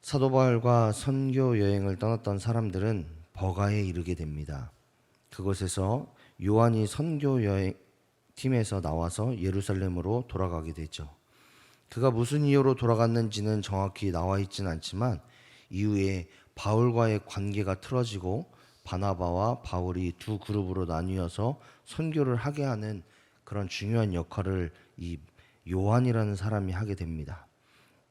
사도 바울과 선교 여행을 떠났던 사람들은 버가에 이르게 됩니다. 그곳에서 요한이 선교 여행 팀에서 나와서 예루살렘으로 돌아가게 되죠. 그가 무슨 이유로 돌아갔는지는 정확히 나와 있지는 않지만 이후에 바울과의 관계가 틀어지고 바나바와 바울이 두 그룹으로 나뉘어서 선교를 하게 하는 그런 중요한 역할을 이 요한이라는 사람이 하게 됩니다.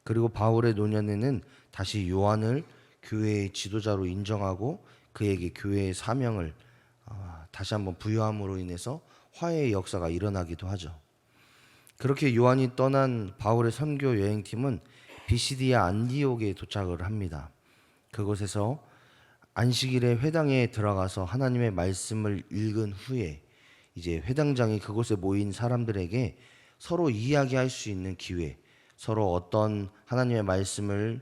그리고 바울의 노년에는 다시 요한을 교회의 지도자로 인정하고 그에게 교회의 사명을 다시 한번 부여함으로 인해서 화해의 역사가 일어나기도 하죠. 그렇게 요한이 떠난 바울의 선교 여행팀은 비시디아 안디옥에 도착을 합니다. 그곳에서 안식일에 회당에 들어가서 하나님의 말씀을 읽은 후에 이제 회당장이 그곳에 모인 사람들에게 서로 이야기할 수 있는 기회, 서로 어떤 하나님의 말씀을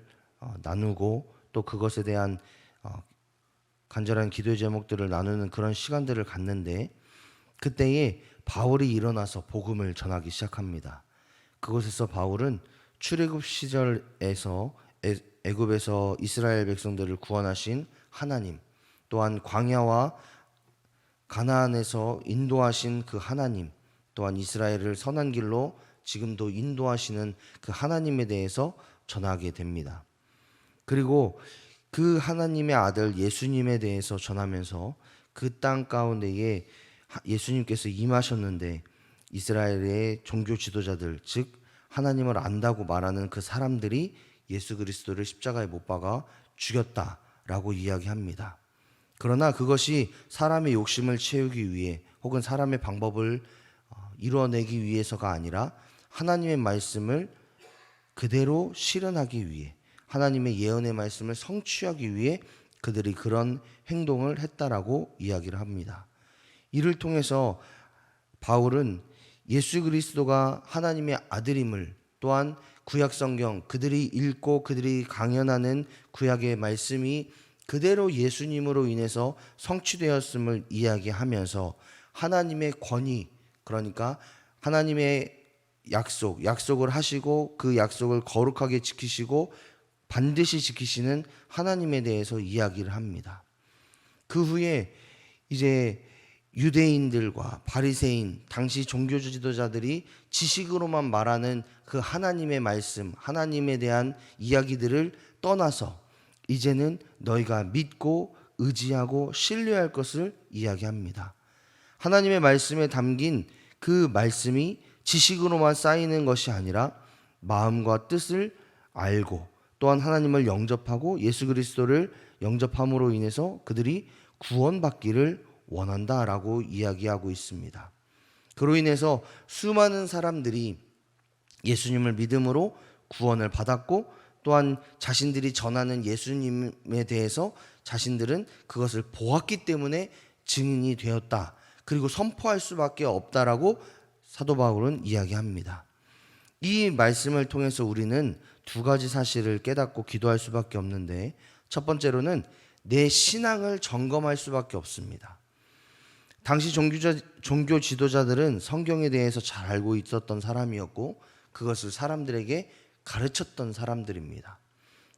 나누고 또 그것에 대한 간절한 기도의 제목들을 나누는 그런 시간들을 갖는데, 그때에 바울이 일어나서 복음을 전하기 시작합니다. 그곳에서 바울은 출애굽 시절에서 애굽에서 이스라엘 백성들을 구원하신 하나님, 또한 광야와 가나안에서 인도하신 그 하나님, 또한 이스라엘을 선한 길로 지금도 인도하시는 그 하나님에 대해서 전하게 됩니다. 그리고 그 하나님의 아들 예수님에 대해서 전하면서 그 땅 가운데에 예수님께서 임하셨는데 이스라엘의 종교 지도자들, 즉 하나님을 안다고 말하는 그 사람들이 예수 그리스도를 십자가에 못 박아 죽였다라고 이야기합니다. 그러나 그것이 사람의 욕심을 채우기 위해 혹은 사람의 방법을 이루어내기 위해서가 아니라 하나님의 말씀을 그대로 실현하기 위해, 하나님의 예언의 말씀을 성취하기 위해 그들이 그런 행동을 했다라고 이야기를 합니다. 이를 통해서 바울은 예수 그리스도가 하나님의 아들임을, 또한 구약 성경 그들이 읽고 그들이 강연하는 구약의 말씀이 그대로 예수님으로 인해서 성취되었음을 이야기하면서 하나님의 권위, 그러니까 하나님의 약속을 하시고 그 약속을 거룩하게 지키시고 반드시 지키시는 하나님에 대해서 이야기를 합니다. 그 후에 이제 유대인들과 바리새인, 당시 종교 지도자들이 지식으로만 말하는 그 하나님의 말씀, 하나님에 대한 이야기들을 떠나서 이제는 너희가 믿고 의지하고 신뢰할 것을 이야기합니다. 하나님의 말씀에 담긴 그 말씀이 지식으로만 쌓이는 것이 아니라 마음과 뜻을 알고 또한 하나님을 영접하고 예수 그리스도를 영접함으로 인해서 그들이 구원받기를 원한다라고 이야기하고 있습니다. 그로 인해서 수많은 사람들이 예수님을 믿음으로 구원을 받았고, 또한 자신들이 전하는 예수님에 대해서 자신들은 그것을 보았기 때문에 증인이 되었다, 그리고 선포할 수밖에 없다라고 사도 바울은 이야기합니다. 이 말씀을 통해서 우리는 두 가지 사실을 깨닫고 기도할 수밖에 없는데, 첫 번째로는 내 신앙을 점검할 수밖에 없습니다. 당시 종교 지도자들은 성경에 대해서 잘 알고 있었던 사람이었고 그것을 사람들에게 가르쳤던 사람들입니다.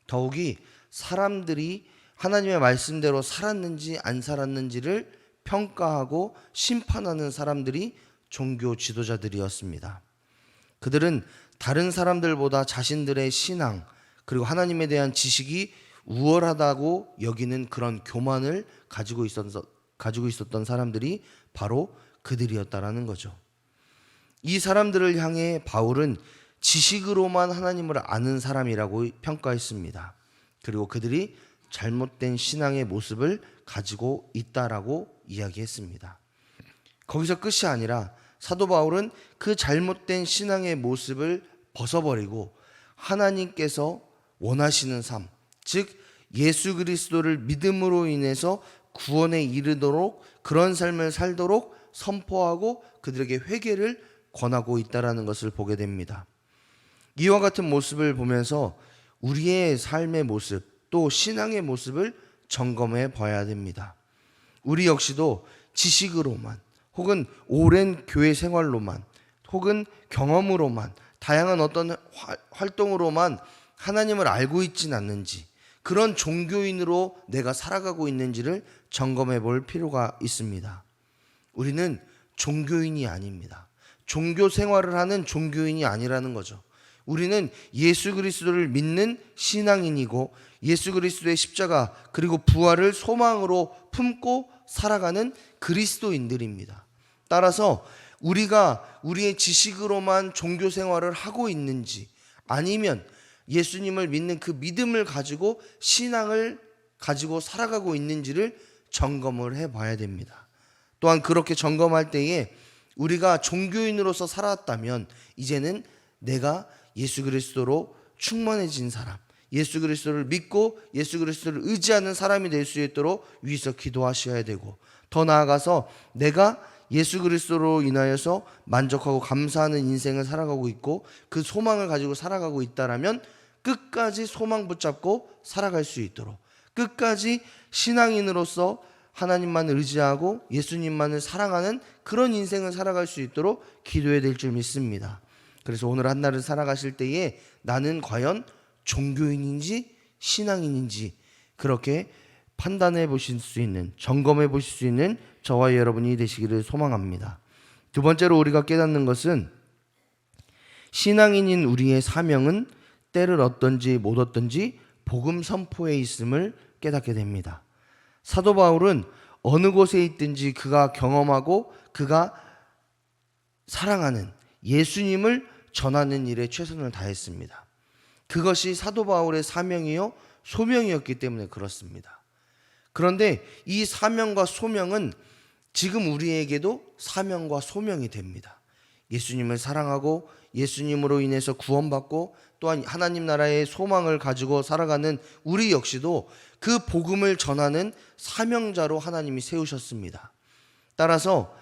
더욱이 사람들이 하나님의 말씀대로 살았는지 안 살았는지를 평가하고 심판하는 사람들이 종교 지도자들이었습니다. 그들은 다른 사람들보다 자신들의 신앙 그리고 하나님에 대한 지식이 우월하다고 여기는 그런 교만을 가지고 있었던 사람들이 바로 그들이었다라는 거죠. 이 사람들을 향해 바울은 지식으로만 하나님을 아는 사람이라고 평가했습니다. 그리고 그들이 잘못된 신앙의 모습을 가지고 있다라고 이야기했습니다. 거기서 끝이 아니라 사도 바울은 그 잘못된 신앙의 모습을 벗어버리고 하나님께서 원하시는 삶, 즉 예수 그리스도를 믿음으로 인해서 구원에 이르도록 그런 삶을 살도록 선포하고 그들에게 회개를 권하고 있다라는 것을 보게 됩니다. 이와 같은 모습을 보면서 우리의 삶의 모습 또 신앙의 모습을 점검해 봐야 됩니다. 우리 역시도 지식으로만 혹은 오랜 교회 생활로만 혹은 경험으로만 다양한 어떤 활동으로만 하나님을 알고 있진 않는지, 그런 종교인으로 내가 살아가고 있는지를 점검해 볼 필요가 있습니다. 우리는 종교인이 아닙니다. 종교 생활을 하는 종교인이 아니라는 거죠. 우리는 예수 그리스도를 믿는 신앙인이고 예수 그리스도의 십자가 그리고 부활을 소망으로 품고 살아가는 그리스도인들입니다. 따라서 우리가 우리의 지식으로만 종교 생활을 하고 있는지, 아니면 예수님을 믿는 그 믿음을 가지고 신앙을 가지고 살아가고 있는지를 점검을 해봐야 됩니다. 또한 그렇게 점검할 때에 우리가 종교인으로서 살았다면 이제는 내가 예수 그리스도로 충만해진 사람, 예수 그리스도를 믿고 예수 그리스도를 의지하는 사람이 될 수 있도록 위에서 기도하셔야 되고, 더 나아가서 내가 예수 그리스도로 인하여서 만족하고 감사하는 인생을 살아가고 있고 그 소망을 가지고 살아가고 있다라면 끝까지 소망 붙잡고 살아갈 수 있도록, 끝까지 신앙인으로서 하나님만을 의지하고 예수님만을 사랑하는 그런 인생을 살아갈 수 있도록 기도해야 될 줄 믿습니다. 그래서 오늘 한날을 살아가실 때에 나는 과연 종교인인지 신앙인인지 그렇게 판단해 보실 수 있는, 점검해 보실 수 있는 저와 여러분이 되시기를 소망합니다. 두 번째로 우리가 깨닫는 것은 신앙인인 우리의 사명은 때를 얻든지 못 얻든지 복음 선포에 있음을 깨닫게 됩니다. 사도 바울은 어느 곳에 있든지 그가 경험하고 그가 사랑하는 예수님을 전하는 일에 최선을 다했습니다. 그것이 사도 바울의 사명이요 소명이었기 때문에 그렇습니다. 그런데 이 사명과 소명은 지금 우리에게도 사명과 소명이 됩니다. 예수님을 사랑하고 예수님으로 인해서 구원받고 또한 하나님 나라의 소망을 가지고 살아가는 우리 역시도 그 복음을 전하는 사명자로 하나님이 세우셨습니다. 따라서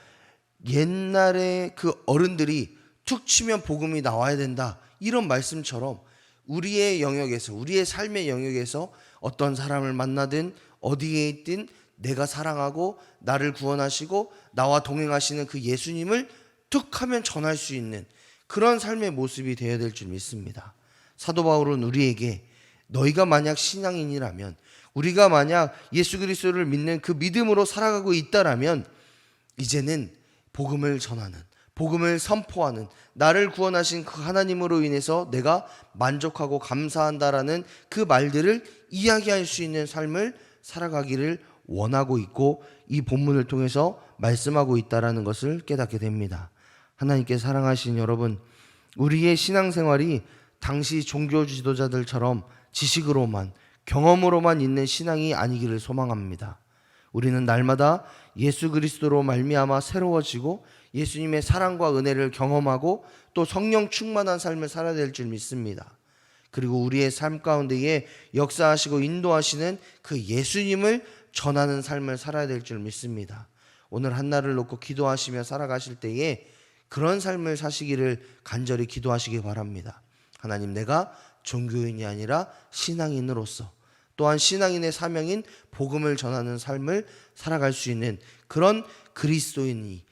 옛날에 그 어른들이 툭 치면 복음이 나와야 된다, 이런 말씀처럼 우리의 영역에서, 우리의 삶의 영역에서 어떤 사람을 만나든 어디에 있든 내가 사랑하고 나를 구원하시고 나와 동행하시는 그 예수님을 툭 하면 전할 수 있는 그런 삶의 모습이 되어야 될 줄 믿습니다. 사도 바울은 우리에게 너희가 만약 신앙인이라면, 우리가 만약 예수 그리스도를 믿는 그 믿음으로 살아가고 있다라면 이제는 복음을 전하는, 복음을 선포하는, 나를 구원하신 그 하나님으로 인해서 내가 만족하고 감사한다라는 그 말들을 이야기할 수 있는 삶을 살아가기를 원하고 있고 이 본문을 통해서 말씀하고 있다라는 것을 깨닫게 됩니다. 하나님께 사랑하신 여러분, 우리의 신앙생활이 당시 종교 지도자들처럼 지식으로만, 경험으로만 있는 신앙이 아니기를 소망합니다. 우리는 날마다 예수 그리스도로 말미암아 새로워지고 예수님의 사랑과 은혜를 경험하고 또 성령 충만한 삶을 살아야 될 줄 믿습니다. 그리고 우리의 삶 가운데에 역사하시고 인도하시는 그 예수님을 전하는 삶을 살아야 될 줄 믿습니다. 오늘 한날을 놓고 기도하시며 살아가실 때에 그런 삶을 사시기를 간절히 기도하시기 바랍니다. 하나님, 내가 종교인이 아니라 신앙인으로서, 또한 신앙인의 사명인 복음을 전하는 삶을 살아갈 수 있는 그런 그리스도인이,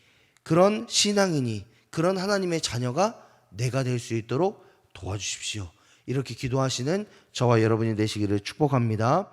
그런 신앙인이, 그런 하나님의 자녀가 내가 될 수 있도록 도와주십시오. 이렇게 기도하시는 저와 여러분이 되시기를 축복합니다.